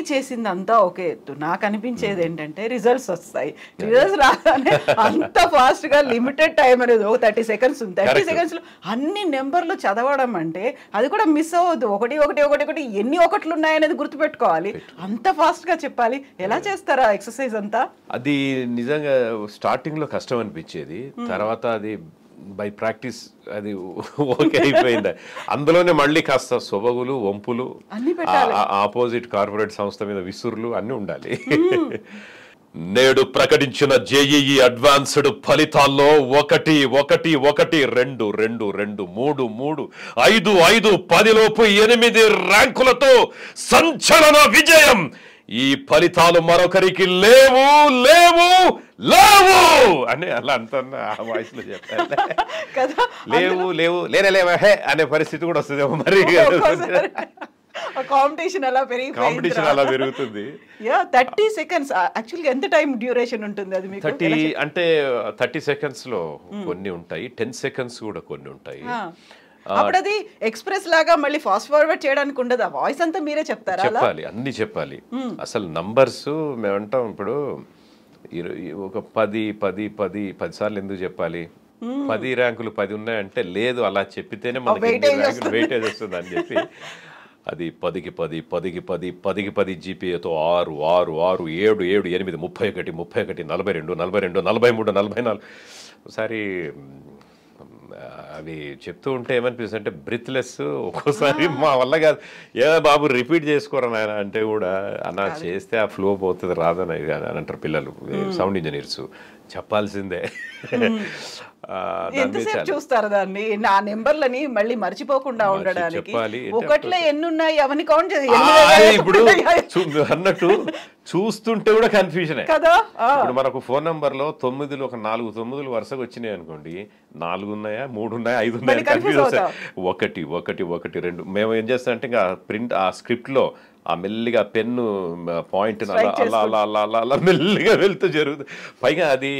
చేసిందంతా ఒకే ఎత్తు. నాకు అనిపించేది ఏంటంటే రిజల్ట్స్ వస్తాయి, రిజల్ట్స్ రాగానే అంత ఫాస్ట్ గా లిమిటెడ్ టైం అనేది 30 సెకండ్స్ ఉంది. 30 సెకండ్స్ లో అన్ని నెంబర్లు చదవడం అంటే అది కూడా మిస్ అవ్వద్దు. ఒకటి ఒకటి ఒకటి ఒకటి ఎన్ని ఒకట్లు ఉన్నాయనేది గుర్తుపెట్టుకోవాలి. అంత ఫాస్ట్ గా చెప్పాలి. ఎలా చేస్తారా ఎక్సర్సైజ్ అంతా? అది నిజంగా స్టార్టింగ్ లో కష్టం అనిపించేది, తర్వాత అది బై ప్రాక్టీస్ అది ఓకే అయిపోయింది. అందులోనే మళ్ళీ కాస్త సొబగులు వంపులు, ఆపోజిట్ కార్పొరేట్ సంస్థ మీద విసురులు అన్నీ ఉండాలి. నేడు ప్రకటించిన జేఈఈ అడ్వాన్స్డ్ ఫలితాల్లో 1 1 1 2 2 2 3 3 5 5 10 లోపు 8 ర్యాంకులతో సంచలన విజయం. ఈ ఫలితాలు మరొకరికి లేవు లేవు లేవు అని అలా అంటున్నా ఆ వాయిస్ లో చెప్పాను. లేవు లేవు లేనే లేవా హే అనే పరిస్థితి కూడా వస్తుందేమో మరి. కాంపిటీషన్ అలా పెరుగుతుంది. 30 సెకండ్స్ యాక్చువల్గా ఎంత టైం డ్యూరేషన్ ఉంటుంది అది మీకు? 30 సెకండ్స్ లో కొన్ని ఉంటాయి, 10 సెకండ్స్ కూడా కొన్ని ఉంటాయి. అప్పుడు అది ఎక్స్ప్రెస్ లాగా మళ్ళీ ఫాస్ట్ ఫార్వర్డ్ చేయడానికి ఉండదు, వాయిస్ అంతా మీరే చెప్తారా? చెప్పాలి, అన్ని చెప్పాలి. అసలు నంబర్స్ మేమంటాం ఇప్పుడు ఒక 10 సార్లు ఎందుకు చెప్పాలి, 10 ర్యాంకులు 10 ఉన్నాయంటే లేదు అలా చెప్పితేనే మనకి వెయిటేజ్ వస్తుంది అని చెప్పి అది 10కి 10 10కి 10 10కి 10 జీపీఏతో 6 6 6 7 7 8 31 31 42 42 43 44. ఒకసారి అవి చెప్తూ ఉంటే ఏమనిపిస్తుంది అంటే బ్రిత్లెస్. ఒక్కోసారి మా వల్ల కాదు, ఏ బాబు రిపీట్ చేసుకోరా నాయన అంటే కూడా అలా చేస్తే ఆ ఫ్లో పోతుంది రాదని అని అంటారు పిల్లలు, సౌండ్ ఇంజనీర్స్. చెప్పాల్సిందే. చూస్తారు దాన్ని, ఆ నెంబర్లని మళ్ళీ మర్చిపోకుండా ఉండడానికి. ఒకట్లో ఎన్ని ఉన్నాయి అవన్నీ కౌంట్ చేసి ఇప్పుడు అన్నట్టు చూస్తుంటే కూడా కన్ఫ్యూజన్ కదా. ఇప్పుడు మనకు ఫోన్ నంబర్ లో 9లు ఒక 4 9లు వరుసగా వచ్చినాయి అనుకోండి, 4 ఉన్నాయా 3 ఉన్నాయా 5 ఉన్నాయా కన్ఫ్యూజ్ అవుతాయి. 1 1 1 2 మేము ఏం చేస్తాం అంటే ఇంకా ప్రింట్ ఆ స్క్రిప్ట్ లో ఆ మెల్లిగా పెన్ను పాయింట్ అలా అలా అలా అలా అలా మెల్లిగా వెళ్తూ జరుగుతుంది. పైగా అది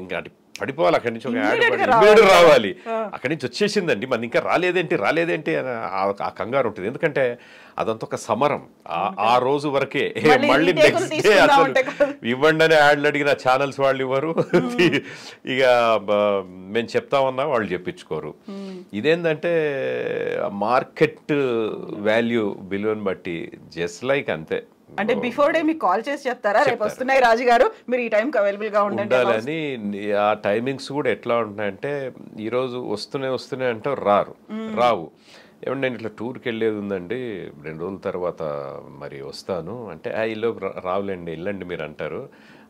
ఇంకా పడిపోవాలి, అక్కడి నుంచి ఒక యాడ్ రావాలి, అక్కడి నుంచి వచ్చేసిందండి మన ఇంకా రాలేదేంటి అని ఆ కంగారు ఉంటుంది. ఎందుకంటే అదంతా ఒక సమరం ఆ రోజు వరకే. మళ్ళీ నెక్స్ట్ డే అసలు ఇవ్వండి అని యాడ్లు అడిగిన ఛానల్స్ వాళ్ళు ఇవ్వరు, ఇక మేము చెప్తామన్నా వాళ్ళు చెప్పించుకోరు. ఇదేంటంటే మార్కెట్ వాల్యూ విలువని బట్టి జస్ట్ లైక్ అంతే. అంటే బిఫోర్ డే మీకు కాల్ చేసి చెప్తారా రేపు వస్తున్నాయి రాజు గారు మీరు ఈ టైంకి అవైలబుల్ గా ఉండాలని? ఆ టైమింగ్స్ కూడా ఎట్లా ఉంటున్నాయంటే ఈరోజు వస్తున్నాయి అంటే రావు. ఏమంటే నేను ఇట్లా టూర్కి వెళ్ళేది ఉందండి 2 రోజుల తర్వాత మరి వస్తాను అంటే ఇల్లు రావులేండి వెళ్ళండి మీరు అంటారు.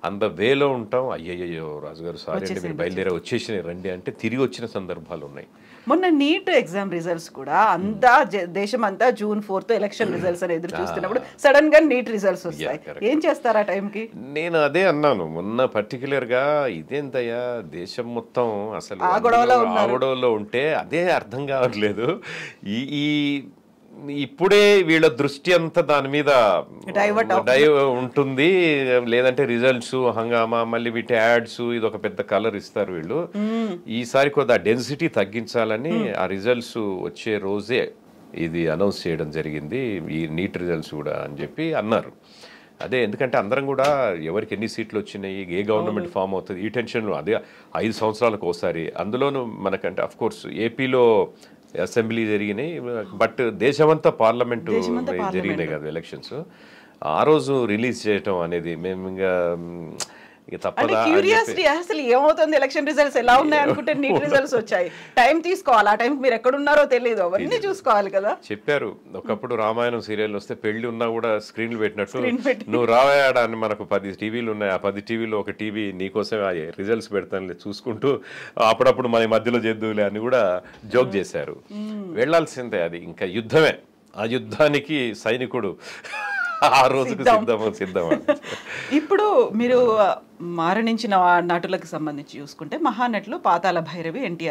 అంత వేలో ఉంటాం, అయ్యయ్యో రాజుగారు సారీ అండి మీరు బయలుదేరే వచ్చేసి రండి అంటే తిరిగి వచ్చిన సందర్భాలు ఉన్నాయి. మొన్న నీట్ ఎగ్జామ్ రిజల్ట్స్ కూడా అంతా దేశం అంతా June 4th ఎలక్షన్ రిజల్ట్స్ అని ఎదురు చూస్తున్నప్పుడు సడన్ గా నీట్ రిజల్ట్స్ వస్తాయి, ఏం చేస్తారు ఆ టైంకి? నేను అదే అన్నాను మొన్న పర్టికులర్ గా, ఇదేంతయ్యా దేశం మొత్తం అసలు ఆ గొడవలో ఉంటే అదే అర్థం కావట్లేదు. ఈ ఇప్పుడే వీళ్ళ దృష్టి అంతా దాని మీద ఉంటుంది, లేదంటే రిజల్ట్స్ హంగామా మళ్ళీ వీటి యాడ్స్ ఇది ఒక పెద్ద కలర్ ఇస్తారు వీళ్ళు. ఈసారి కొద్దిగా డెన్సిటీ తగ్గించాలని ఆ రిజల్ట్స్ వచ్చే రోజే ఇది అనౌన్స్ చేయడం జరిగింది, ఈ నీట్ రిజల్ట్స్ కూడా అని చెప్పి అన్నారు. అదే ఎందుకంటే అందరం కూడా ఎవరికి ఎన్ని సీట్లు వచ్చినాయి, ఏ గవర్నమెంట్ ఫామ్ అవుతుంది ఈ టెన్షన్లో, అదే 5 సంవత్సరాలకు ఒకసారి. అందులోనూ మనకంటే అఫ్ కోర్స్ ఏపీలో అసెంబ్లీ జరిగినాయి, బట్ దేశమంతా పార్లమెంటు జరిగినాయి కదా ఎలక్షన్స్. ఆ రోజు రిలీజ్ చేయటం అనేది మేము ఇంకా క్యూరియాసిటీ అసలు ఏమవుతుంది ఎలక్షన్ రిజల్ట్స్ ఎలా ఉన్నాయి అనుకుంటే నీట్ రిజల్ట్స్ వచ్చాయి, టైం తీసుకోవాలి, ఆ టైంకి మీరు ఎక్కడున్నారో తెలియదు, అవన్నీ చూసుకోవాలి కదా. చెప్పారు ఒకప్పుడు రామాయణం సీరియల్ వస్తే పెళ్లి ఉన్నా కూడా స్క్రీన్లు పెట్టినట్టు నువ్వు రావాయడాన్ని మనకు 10 టీవీలు ఉన్నాయి, ఆ 10 టీవీలో ఒక టీవీ నీకోసం రిజల్ట్స్ పెడతాను చూసుకుంటూ అప్పుడప్పుడు మన మధ్యలో చేద్దులే అని కూడా జోక్ చేశారు. వెళ్లాల్సిందే, అది ఇంకా యుద్ధమే, ఆ యుద్ధానికి సైనికుడు ఆ రోజుకు సిద్ధం. ఇప్పుడు మీరు మరణించిన నటులకు సంబంధించి చూసుకుంటే మహానటులు పాతాళ భైరవి, ఎన్టీఆర్